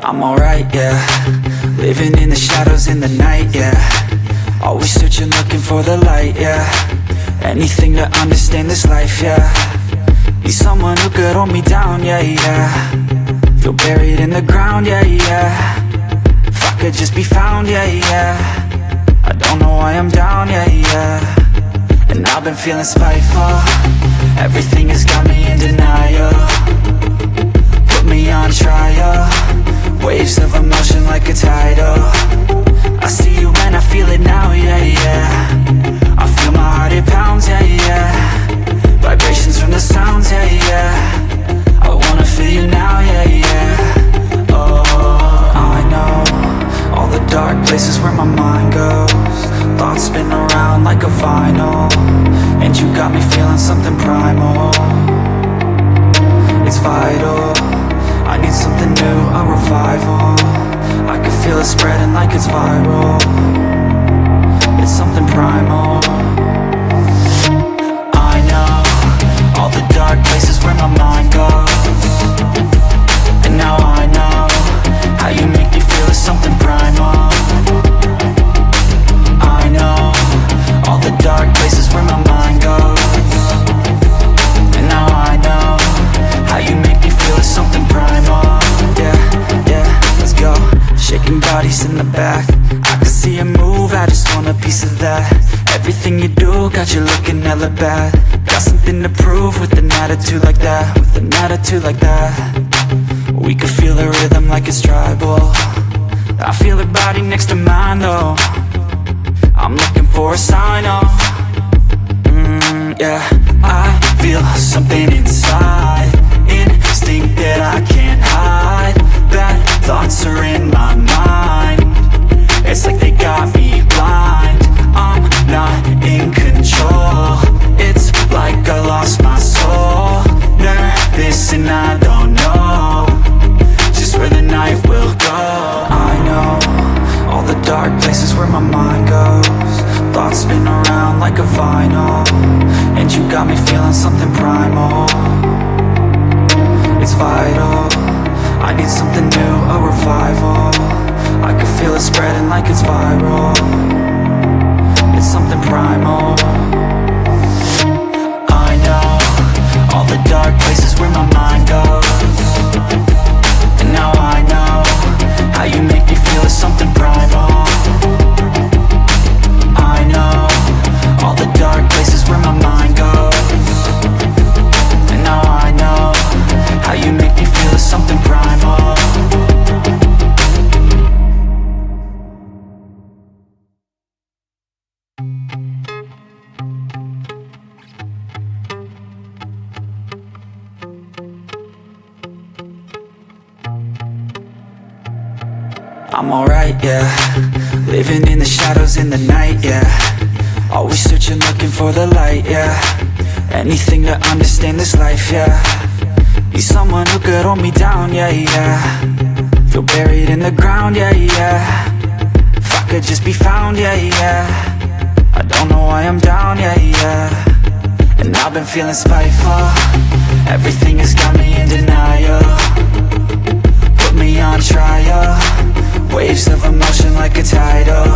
I'm alright, yeah. Living in the shadows in the night, yeah. Always searching, looking for the light, yeah. Anything to understand this life, yeah. Need someone who could hold me down, yeah, yeah. Feel buried in the ground, yeah, yeah. If I could just be found, yeah, yeah. I don't know why I'm down, yeah, yeah. And I've been feeling spiteful. Everything has got me in denial. Put me on trial. Waves of emotion like a tidal. I see you and I feel it now, yeah, yeah. I feel my heart, it pounds, yeah, yeah. Vibrations from the sounds, yeah, yeah. I wanna feel you now, yeah, yeah. Oh, I know all the dark places where my mind goes. Thoughts spin around like a vinyl. And you got me feeling something primal. It's vital. I need something new, a revival. I can feel it spreading like it's viral. It's something primal. I know all the dark places where my mind goes. And now I know how you make me feel it's something primal. I know all the dark places where my mind goes. And now I know how you make me feel it's something primal. Yeah, yeah, let's go. Shaking bodies in the back, I can see you move, I just want a piece of that. Everything you do got you looking hella bad. Got something to prove with an attitude like that. With an attitude like that. We could feel the rhythm like it's tribal. I feel her body next to mine though. I'm looking for a sign, oh. Yeah, I feel something inside. Instinct that I can't hide. Bad thoughts are in my mind. It's like they got me blind. I'm not in control. It's like I lost my soul. Nervous and I don't know just where the night will go. I know all the dark places where my mind goes. Thoughts spin around like a vinyl. And you got me feeling something primal. It's vital. I need something new, a revival. I can feel it spreading like it's viral. It's something primal. I know all the dark places where my mind goes. And now I know how you make me feel it's something primal. I know all the dark places where my mind goes. And now I know how you make me feel it's something primal. I'm alright, yeah. Living in the shadows in the night, yeah. Always searching, looking for the light, yeah. Anything to understand this life, yeah. Need someone who could hold me down, yeah, yeah. Feel buried in the ground, yeah, yeah. If I could just be found, yeah, yeah. I don't know why I'm down, yeah, yeah. And I've been feeling spiteful. Everything has got me in denial. Put me on trial. Waves of emotion like a tidal.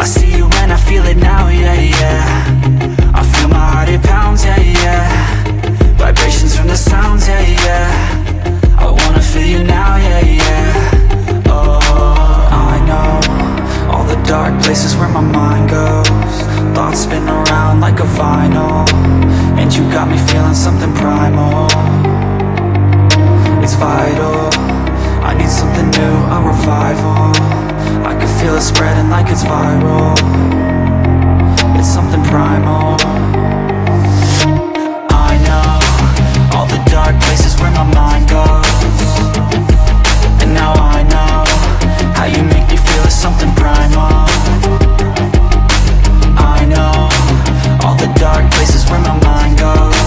I see you and I feel it now, yeah, yeah. I feel my heart, it pounds, yeah, yeah. Vibrations from the sounds, yeah, yeah. I wanna feel you now, yeah, yeah. Oh, I know all the dark places where my mind goes. Thoughts spin around like a vinyl. And you got me feeling something primal. It's vital. I need something new, a revival. I can feel it spreading like it's viral.